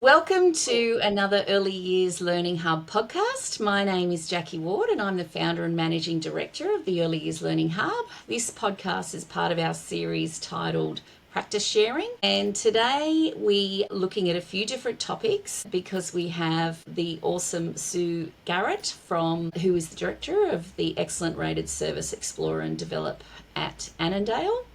Welcome to another Early Years Learning Hub podcast. My name is Jackie Ward and I'm the founder and managing director of the Early Years Learning Hub. This podcast is part of our series titled Practice Sharing, and today we're looking at a few different topics because we have the awesome Su Garrett who is the director of the excellent rated service Explore and Develop at Annandale.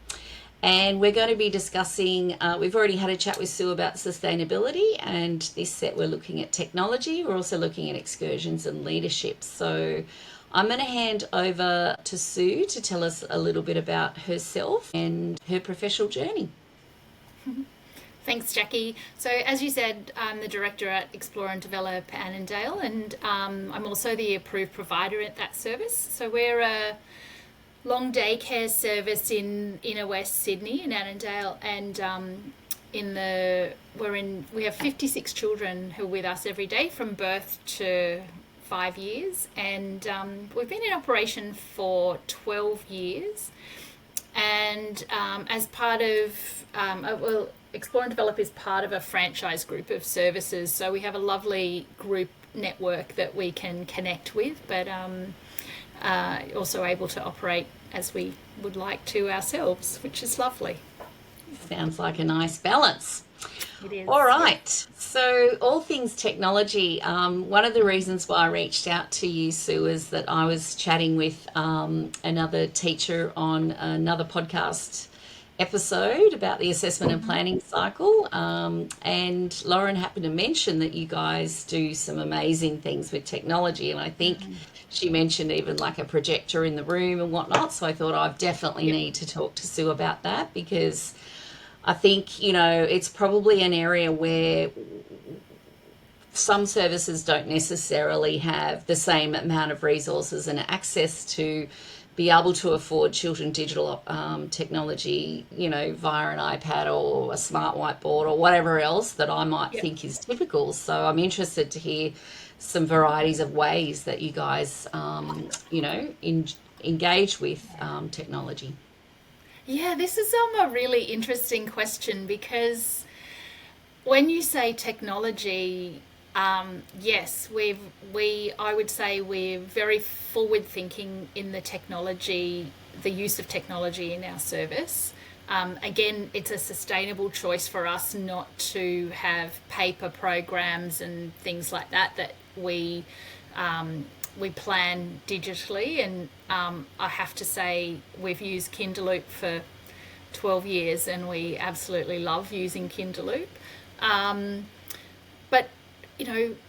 And we're going to be discussing, we've already had a chat with Sue about sustainability, and this set we're looking at technology. We're also looking at excursions and leadership. So I'm going to hand over to Sue to tell us a little bit about herself and her professional journey. Thanks, Jackie. So as you said, I'm the director at Explore and Develop Annandale, and I'm also the approved provider at that service. So we're a long daycare service in inner West Sydney in Annandale, and we have 56 children who are with us every day from birth to 5 years, and we've been in operation for 12 years. And as part of Explore and Develop is part of a franchise group of services, so we have a lovely group network that we can connect with, but also able to operate as we would like to ourselves, which is lovely. Sounds like a nice balance. It is. All right. So all things technology. One of the reasons why I reached out to you, Sue, is that I was chatting with another teacher on another podcast episode about the assessment and planning cycle, and Lauren happened to mention that you guys do some amazing things with technology, and I think she mentioned even like a projector in the room and whatnot. So I thought I definitely need to talk to Sue about that, because I think, it's probably an area where some services don't necessarily have the same amount of resources and access to be able to afford children digital technology, via an iPad or a smart whiteboard or whatever else that I might think is typical. So I'm interested to hear some varieties of ways that you guys, engage with technology. Yeah, this is a really interesting question, because when you say technology, yes, I would say we're very forward thinking in the use of technology in our service. Again, it's a sustainable choice for us not to have paper programs and things like that we plan digitally. And I have to say, we've used Kinderloop for 12 years and we absolutely love using Kinderloop. But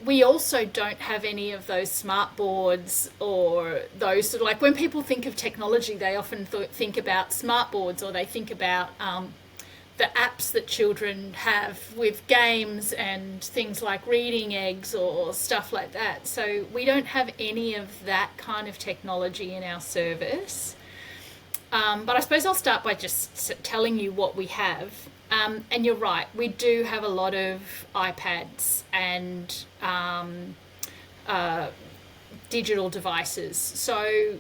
we also don't have any of those smart boards, or those sort of, like, when people think of technology, they often think about smart boards, or they think about the apps that children have with games and things like reading eggs or stuff like that. So we don't have any of that kind of technology in our service. But I suppose I'll start by just telling you what we have. And you're right, we do have a lot of iPads and digital devices. So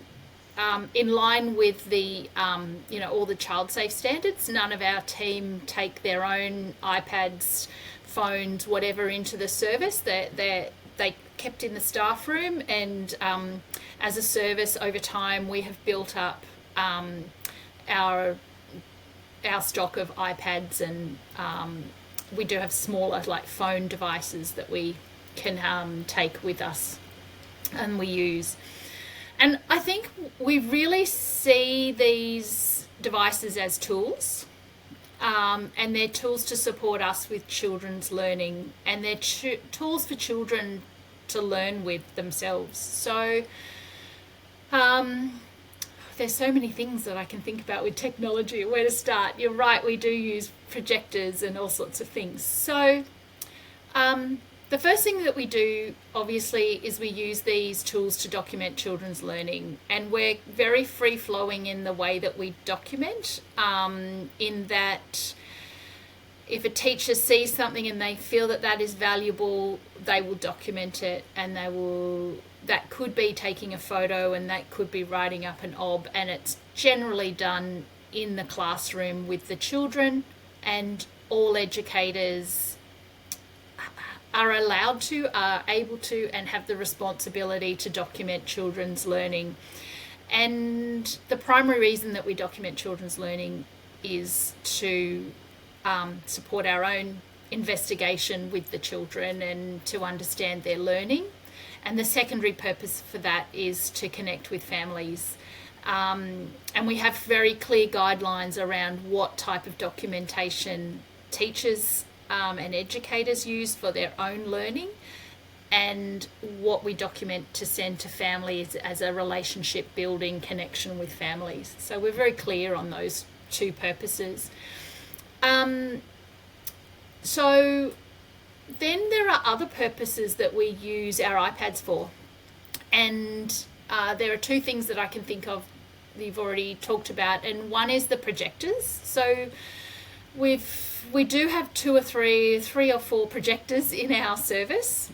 in line with the, all the child safe standards, none of our team take their own iPads, phones, whatever into the service. They kept in the staff room, and as a service over time we have built up our stock of iPads, and we do have smaller, like, phone devices that we can take with us and we use. And I think we really see these devices as tools, and they're tools to support us with children's learning, and they're tools for children to learn with themselves. So there's so many things that I can think about with technology, where to start. You're right, we do use projectors and all sorts of things. So the first thing that we do, obviously, is we use these tools to document children's learning, and we're very free-flowing in the way that we document, in that if a teacher sees something and they feel that is valuable, they will document it, and that could be taking a photo, and that could be writing up an ob, and it's generally done in the classroom with the children, and all educators are allowed to, are able to, and have the responsibility to document children's learning. And the primary reason that we document children's learning is to support our own investigation with the children and to understand their learning. And the secondary purpose for that is to connect with families. And we have very clear guidelines around what type of documentation teachers and educators use for their own learning, and what we document to send to families as a relationship building connection with families. So we're very clear on those two purposes. So then there are other purposes that we use our iPads for. And there are two things that I can think of that you've already talked about. And one is the projectors. So we do have three or four projectors in our service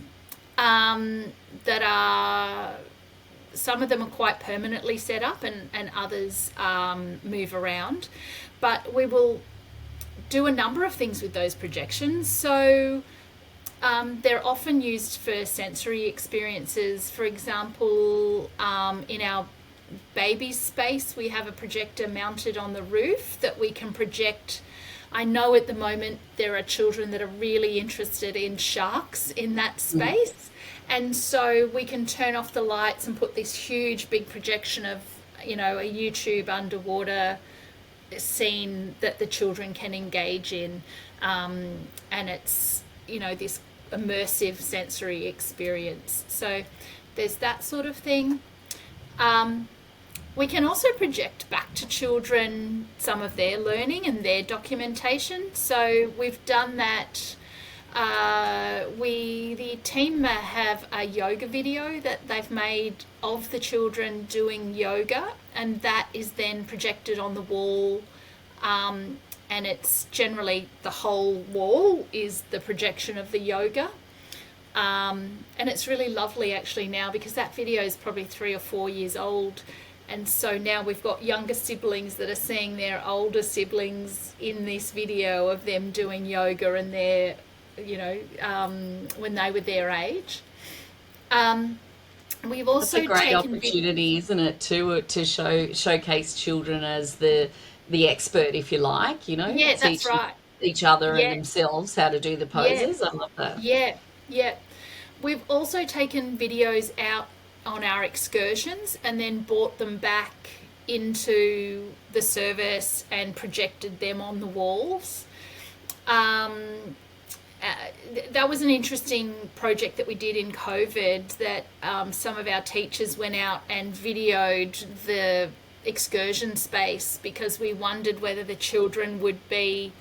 that are, some of them are quite permanently set up and others move around. But we will do a number of things with those projections. So they're often used for sensory experiences. For example, in our baby space, we have a projector mounted on the roof that we can project. I know at the moment there are children that are really interested in sharks in that space. And so we can turn off the lights and put this huge big projection of, a YouTube underwater scene that the children can engage in. And it's, this immersive sensory experience. So there's that sort of thing. We can also project back to children some of their learning and their documentation. So we've done that. The team have a yoga video that they've made of the children doing yoga, and that is then projected on the wall. And it's generally the whole wall is the projection of the yoga. And it's really lovely actually now, because that video is probably 3 or 4 years old. And so now we've got younger siblings that are seeing their older siblings in this video of them doing yoga and their, when they were their age. We've also That's a great taken opportunity, isn't it, to showcase children as the expert, if you like, Yeah, that's teach right. each other Yeah, and themselves how to do the yeah, poses. I love that. yeah. We've also taken videos out on our excursions and then brought them back into the service and projected them on the walls. That was an interesting project that we did in COVID, that some of our teachers went out and videoed the excursion space, because we wondered whether the children would be,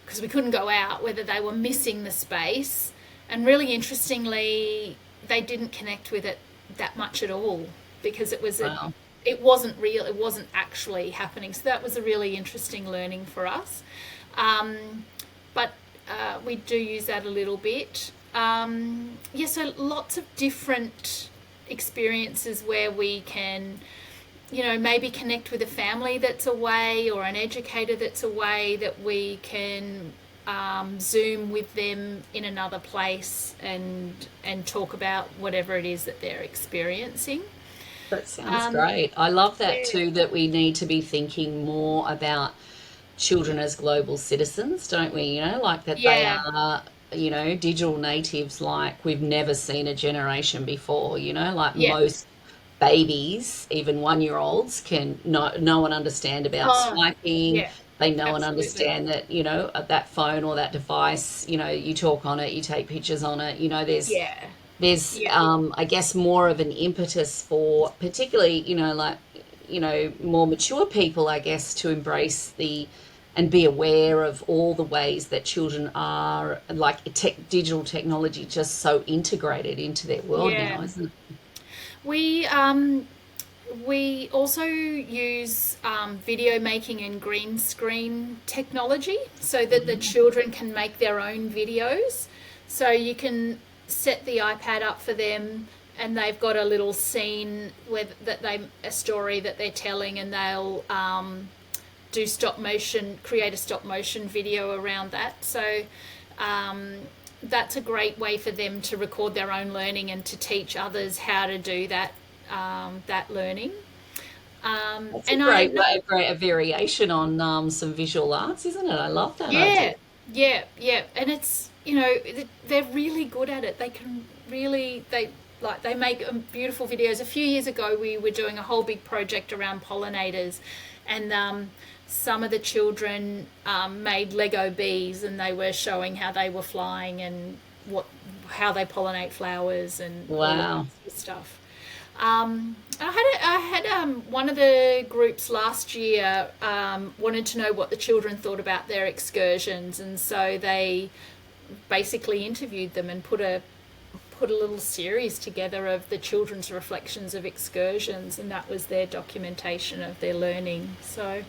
because we couldn't go out, whether they were missing the space. And really interestingly, they didn't connect with it that much at all, because it wasn't real, it wasn't actually happening. So that was a really interesting learning for us. But we do use that a little bit. So lots of different experiences where we can, maybe connect with a family that's away or an educator that's away, that we can Zoom with them in another place and talk about whatever it is that they're experiencing. That sounds great. I love that too, that we need to be thinking more about children as global citizens, don't we? Like that they are, digital natives like we've never seen a generation before, like Yeah. most babies, even 1-year-olds, can know and understand about swiping. Yeah, They know and absolutely. understand that, that phone or that device, you talk on it, you take pictures on it, Yeah. there's Yeah. I guess more of an impetus for particularly, more mature people, I guess, to embrace and be aware of all the ways that children are, like, digital technology just so integrated into their world Yeah. now, isn't it? We also use video making and green screen technology, so that the children can make their own videos. So you can set the iPad up for them, and they've got a little scene a story that they're telling, and they'll create a stop motion video around that. So that's a great way for them to record their own learning and to teach others how to do that that learning. That's a And I great know, way, a variation on some visual arts, isn't it? I love that idea. yeah, yeah, and it's they're really good at it. They can really they make beautiful videos. A few years ago, we were doing a whole big project around pollinators, and some of the children made Lego bees, and they were showing how they were flying and how they pollinate flowers and all of Wow. that stuff. I had one of the groups last year wanted to know what the children thought about their excursions, and so they basically interviewed them and put a little series together of the children's reflections of excursions, and that was their documentation of their learning. So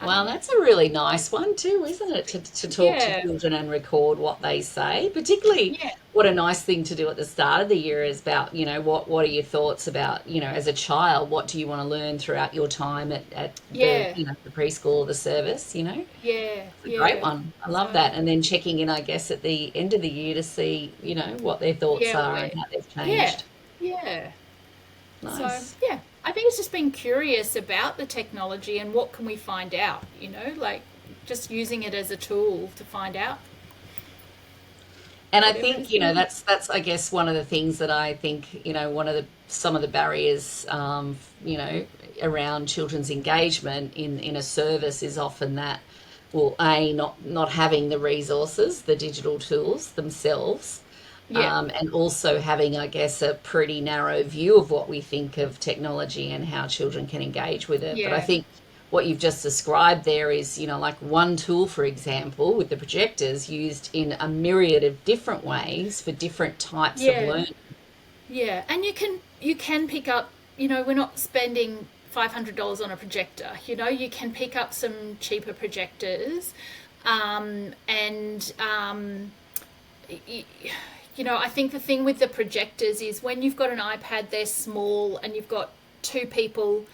Well, that's a really nice one too, isn't it? To talk to yeah, children and record what they say. Particularly, yeah, what a nice thing to do at the start of the year is about, what are your thoughts about, as a child, what do you want to learn throughout your time at the, yeah, the preschool or the service. yeah, It's a great yeah. one. I love So that. And then checking in, I guess, at the end of the year to see, what their thoughts yeah, are and how they've yeah, changed. yeah. So Nice. yeah, I think it's just being curious about the technology and what can we find out. Like just using it as a tool to find out And I whatever it think, is we need. that's I guess one of the things that I think, one of the some of the barriers, around children's engagement in a service is often that, well, a not having the resources, the digital tools themselves, Yeah, and also having, I guess, a pretty narrow view of what we think of technology and how children can engage with it. But I yeah, think what you've just described there is, like one tool, for example, with the projectors used in a myriad of different ways for different types of yeah, learning. yeah. And you can pick up. We're not spending $500 on a projector. You can pick up some cheaper projectors, and I think the thing with the projectors is when you've got an iPad, they're small, and you've got two people,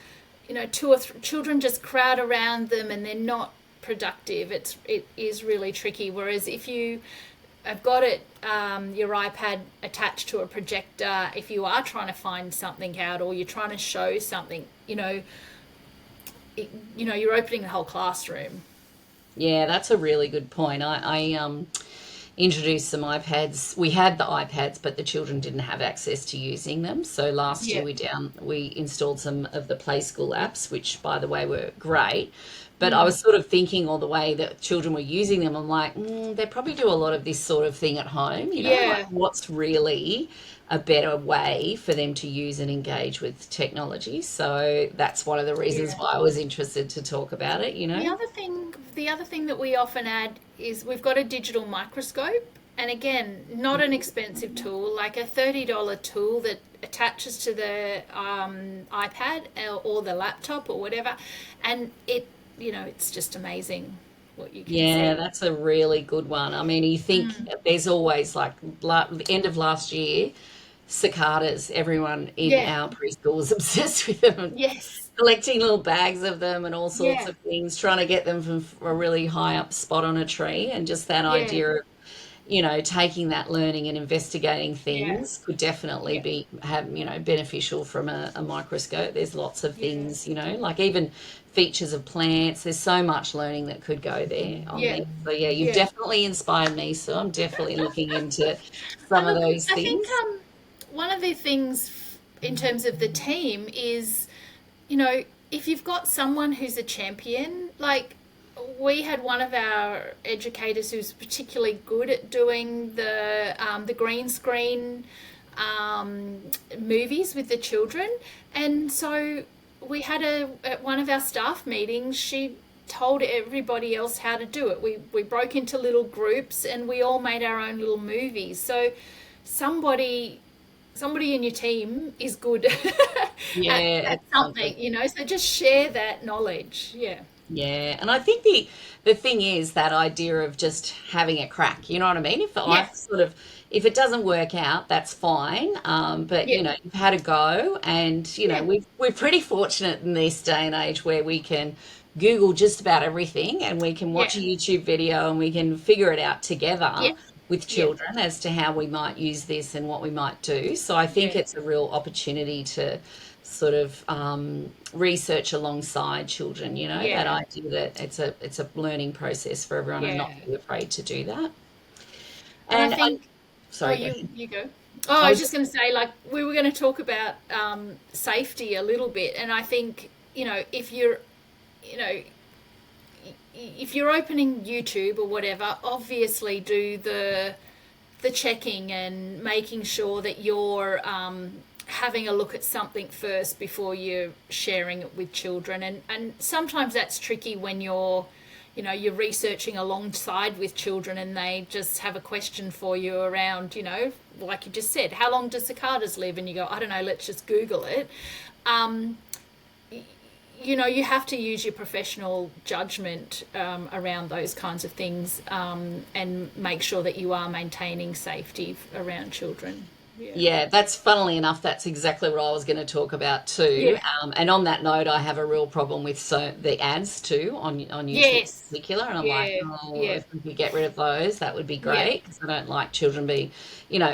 two or three children just crowd around them, and they're not productive. It is really tricky. Whereas if you have got your iPad attached to a projector, if you are trying to find something out or you're trying to show something, you're opening the whole classroom. Yeah, that's a really good point. Introduced some iPads. We had the iPads, but the children didn't have access to using them. So last year Yeah. we installed some of the Play School apps, which by the way were great. But I was sort of thinking all the way that children were using them. I'm like, they probably do a lot of this sort of thing at home. Like Yeah. what's really a better way for them to use and engage with technology. So that's one of the reasons Yeah. why I was interested to talk about it. The other thing that we often add is we've got a digital microscope, and again, not an expensive tool, like a $30 tool that attaches to the iPad or the laptop or whatever, and it's just amazing what you can Yeah, see. that's a really good one. I mean, you think there's always like the end of last year, cicadas. Everyone in Yeah. our preschool was obsessed with them, Yes. collecting little bags of them and all sorts Yeah. of things, trying to get them from a really high up spot on a tree. And just that Yeah. idea of, taking that learning and investigating Yeah. things could definitely Yeah. be have beneficial from a microscope. There's lots of Yeah. things, like even features of plants. There's so much learning that could go there on Yeah. there. So yeah, you've Yeah. definitely inspired me. So I'm definitely looking into some And of look, those I think things. one of the things in terms of the team is, if you've got someone who's a champion, like we had one of our educators who's particularly good at doing the green screen movies with the children, and so we had at one of our staff meetings, she told everybody else how to do it. We broke into little groups and we all made our own little movies. So somebody in your team is good Yeah, at something, absolutely. so just share that knowledge. Yeah. Yeah, and I think the thing is that idea of just having a crack. You know what I mean? Yeah. If it doesn't work out, that's fine. But Yeah. you've had a go, and Yeah. we're pretty fortunate in this day and age where we can Google just about everything, and we can watch Yeah. a YouTube video, and we can figure it out together Yeah. with Yeah. children as to how we might use this and what we might do. So I think Yeah. it's a real opportunity to sort of research alongside children, that Yeah. idea that it's a learning process for everyone and not Yeah. be afraid to do that. And I And think, oh, sorry, go ahead. you go. Oh, I I was was just just going to say, like, we were going to talk about safety a little bit, and I think, you know, if you're opening YouTube or whatever, obviously do the checking and making sure that you're having a look at something first before you're sharing it with children. And sometimes that's tricky when you're researching alongside with children and they just have a question for you around, like you just said, how long do cicadas live? And you go, I don't know, let's just Google it. Um, you have to use your professional judgment around those kinds of things, and make sure that you are maintaining safety around children. Yeah. Yeah, that's funnily enough, that's exactly what I was going to talk about too. Yeah. And on that note, I have a real problem with the ads too on YouTube in Yes. particular, and I'm like, Yeah. oh, Yeah. if we could get rid of those, that would be Yeah. great because I don't like children being,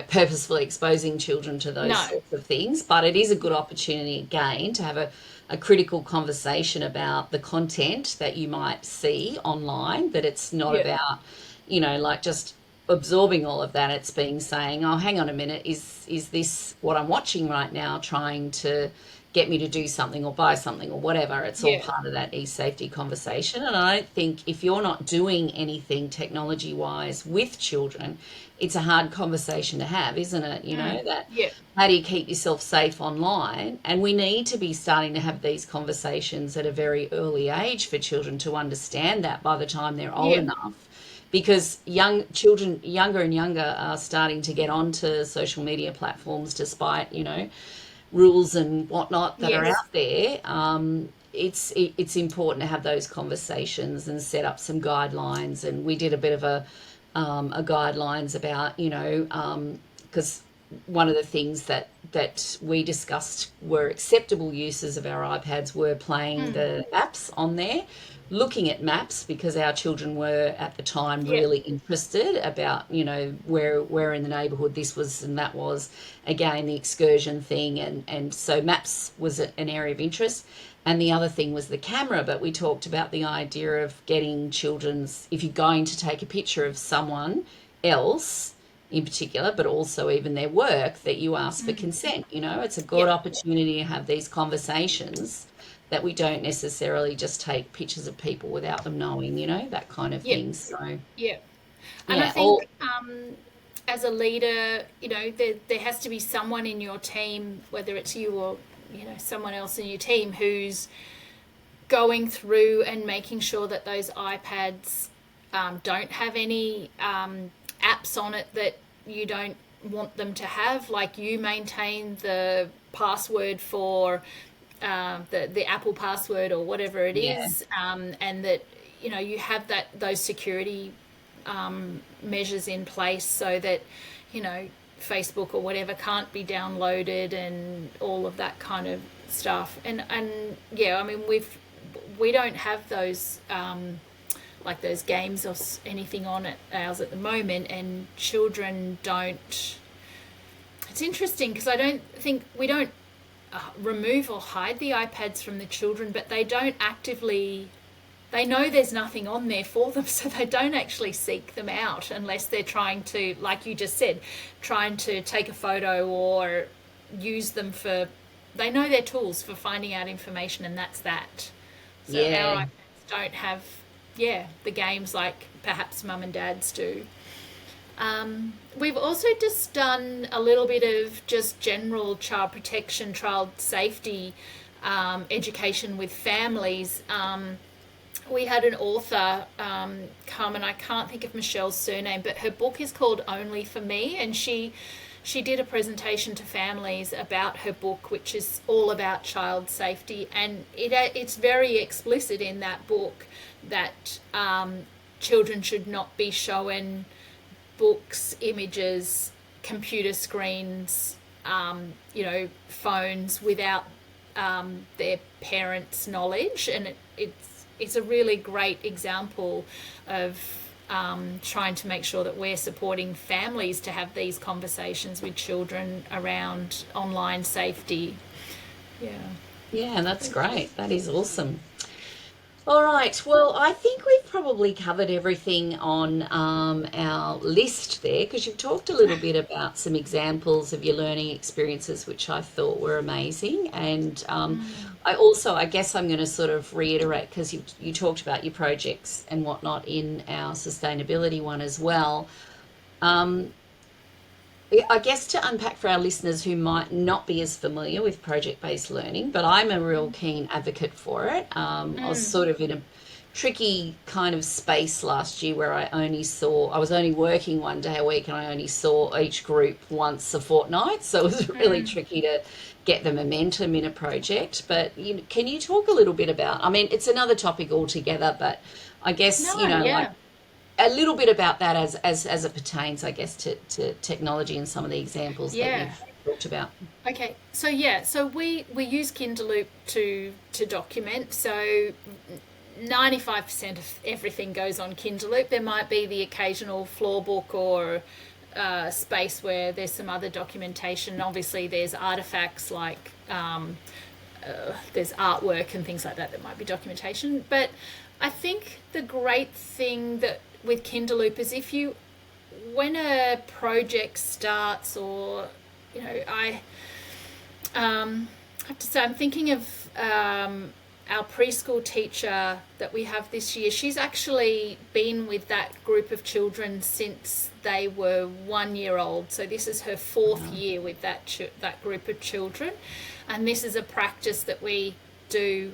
purposefully exposing children to those No. sorts of things. But it is a good opportunity again to have a critical conversation about the content that you might see online. That it's not Yeah. about, like just absorbing all of that. It's being saying, oh, hang on a minute, is this what I'm watching right now trying to get me to do something or buy something or whatever? It's all Yeah. part of that e-safety conversation. And I don't think if you're not doing anything technology wise with children, it's a hard conversation to have, isn't it? That Yeah. how do you keep yourself safe online? And we need to be starting to have these conversations at a very early age for children to understand that by the time they're old Yeah. enough, because young children, younger and younger, are starting to get onto social media platforms despite rules and whatnot that are Yes. out there. It's important to have those conversations and set up some guidelines. And we did a bit of a guidelines about because one of the things that we discussed were acceptable uses of our iPads were playing the apps on there, looking at maps because our children were at the time Yeah. really interested about where in the neighbourhood this was and that was, again the excursion thing, and so maps was an area of interest. And the other thing was the camera, but we talked about the idea of getting children's, if you're going to take a picture of someone else in particular, but also even their work, that you ask for consent. It's a good Yeah. opportunity to have these conversations that we don't necessarily just take pictures of people without them knowing, that kind of Yeah. thing. So, Yeah. And I yeah, all, think as a leader, there has to be someone in your team, whether it's you or someone else in your team, who's going through and making sure that those iPads don't have any apps on it that you don't want them to have. Like, you maintain the password for the Apple password or whatever it yeah, is, and that you have those security measures in place so that Facebook or whatever can't be downloaded and all of that kind of stuff. And yeah, I mean, we don't have those like those games or anything on it ours at the moment, and children don't. It's interesting because I don't think we don't remove or hide the iPads from the children, but they don't actively. They know there's nothing on there for them, so they don't actually seek them out unless they're trying to, like you just said, trying to take a photo or use them for. They know their tools for finding out information, and that's that. So our yeah. iPads don't have, yeah, the games like perhaps mum and dad's do. We've also just done a little bit of just general child protection, child safety education with families. We had an author come, and I can't think of Michelle's surname, but her book is called Only for Me, and she did a presentation to families about her book, which is all about child safety, and it's very explicit in that book that children should not be shown books, images, computer screens, phones without their parents' knowledge, and it's a really great example of trying to make sure that we're supporting families to have these conversations with children around online safety. Yeah. Yeah, that's great. That is awesome. All right. Well, I think we've probably covered everything on our list there because you've talked a little bit about some examples of your learning experiences, which I thought were amazing. And I guess I'm going to sort of reiterate because you talked about your projects and whatnot in our sustainability one as well. Um, I guess to unpack for our listeners who might not be as familiar with project-based learning, but I'm a real keen advocate for it. I was sort of in a tricky kind of space last year where I was only working 1 day a week and I only saw each group once a fortnight. So it was really tricky to get the momentum in a project. But can you talk a little bit about, I mean, it's another topic altogether, but I guess, No, like yeah. a little bit about that as it pertains, I guess, to technology and some of the examples that Yeah. you've talked about. Okay, so yeah, so we use Kinderloop to document. So 95% of everything goes on Kinderloop. There might be the occasional floor book or space where there's some other documentation. Obviously, there's artifacts like there's artwork and things like that that might be documentation. But I think the great thing that with Kinderloop is when a project starts, or I have to say, I'm thinking of our preschool teacher that we have this year. She's actually been with that group of children since they were 1 year old. So this is her fourth year with that group of children, and this is a practice that we do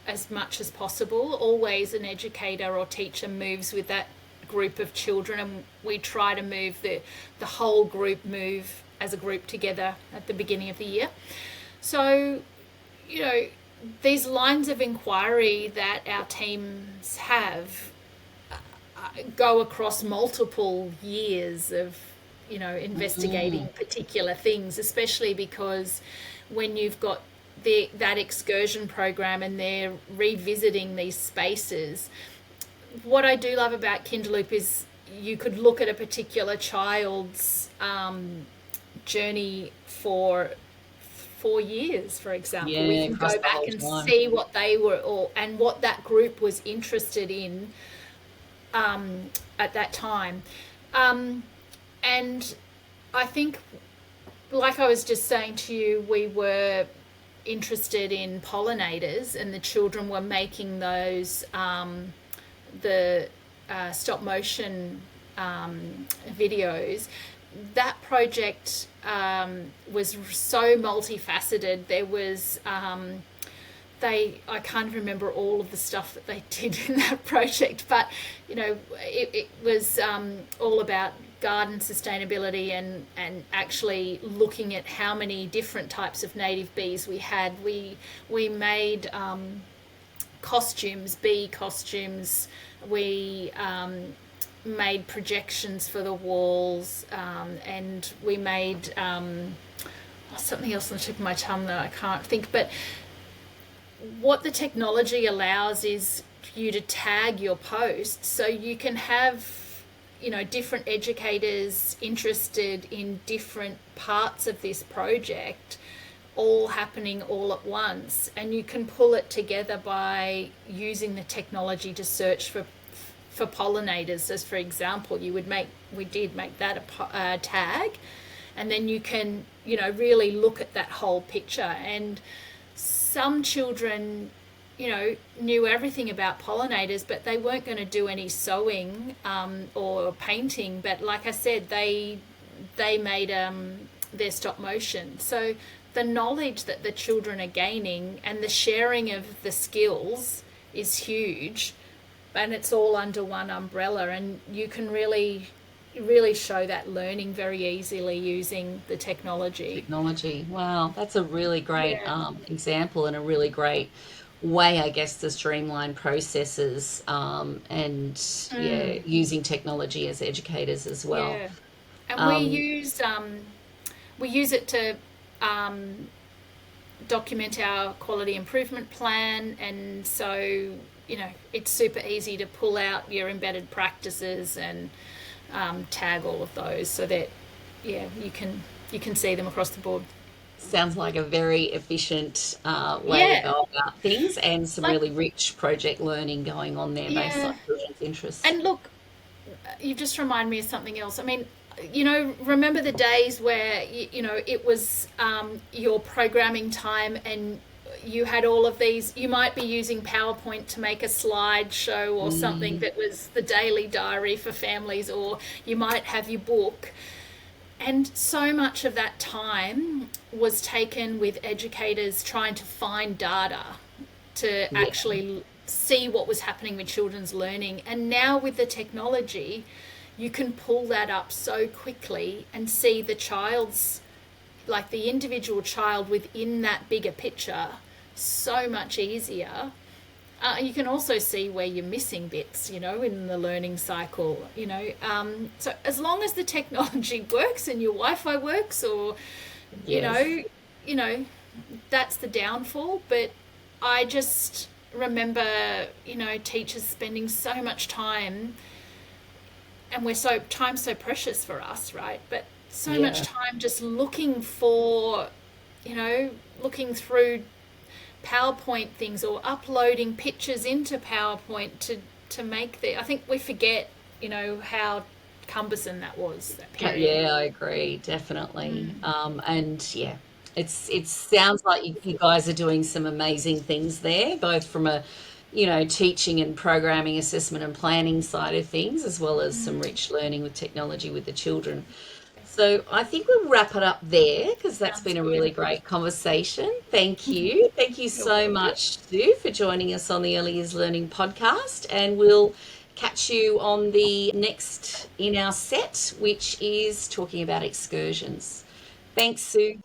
as much as possible. Always an educator or teacher moves with that group of children, and we try to move the whole group move as a group together at the beginning of the year. So, these lines of inquiry that our teams have go across multiple years of, investigating particular things, especially because when you've got that excursion program and they're revisiting these spaces. What I do love about Kinderloop is you could look at a particular child's journey for 4 years, for example. Yeah, We can across go the back whole and time. see what they were and what that group was interested in at that time. And I think, like I was just saying to you, we were interested in pollinators, and the children were making those the stop motion videos. That project was so multifaceted. There was I can't remember all of the stuff that they did in that project, but it was all about garden sustainability and actually looking at how many different types of native bees we had. We made costumes, bee costumes. We made projections for the walls, and we made something else on the tip of my tongue that I can't think. But what the technology allows is you to tag your posts, so you can have different educators interested in different parts of this project all happening all at once, and you can pull it together by using the technology to search for pollinators. As for example, we did make that a tag, and then you can really look at that whole picture. And some children knew everything about pollinators, but they weren't going to do any sewing or painting. But like I said, they made their stop motion. So the knowledge that the children are gaining and the sharing of the skills is huge, and it's all under one umbrella, and you can really show that learning very easily using the technology. Wow, that's a really great example and a really great way, I guess, to streamline processes, and using technology as educators as well. Yeah, and Um, we use it to document our quality improvement plan, and so it's super easy to pull out your embedded practices and tag all of those so that, yeah, you can see them across the board. Sounds like a very efficient way to Yeah, go about things, and some like, really rich project learning going on there based on yeah. children's interests. And look, you just remind me of something else. I mean, remember the days where it was your programming time, and you had all of these. You might be using PowerPoint to make a slideshow or something Mm, that was the daily diary for families, or you might have your book. And so much of that time was taken with educators trying to find data to yeah, actually see what was happening with children's learning. And now with the technology, you can pull that up so quickly and see the child's, like the individual child within that bigger picture, so much easier. You can also see where you're missing bits, in the learning cycle. So as long as the technology works and your Wi-Fi works, or you yes. know, you know, that's the downfall. But I just remember, teachers spending so much time, and time's so precious for us, right? But so much Yeah. time just looking for, looking through PowerPoint things or uploading pictures into PowerPoint to make I think we forget, how cumbersome that was, that period. Yeah, I agree, definitely. And yeah, it sounds like you guys are doing some amazing things there, both from a, teaching and programming, assessment and planning side of things, as well as some rich learning with technology with the children. So I think we'll wrap it up there because that's Sounds been a good. really great conversation. Thank you. Thank you You're so welcome. much, Sue, for joining us on the Early Years Learning podcast. And we'll catch you on the next in our set, which is talking about excursions. Thanks, Sue.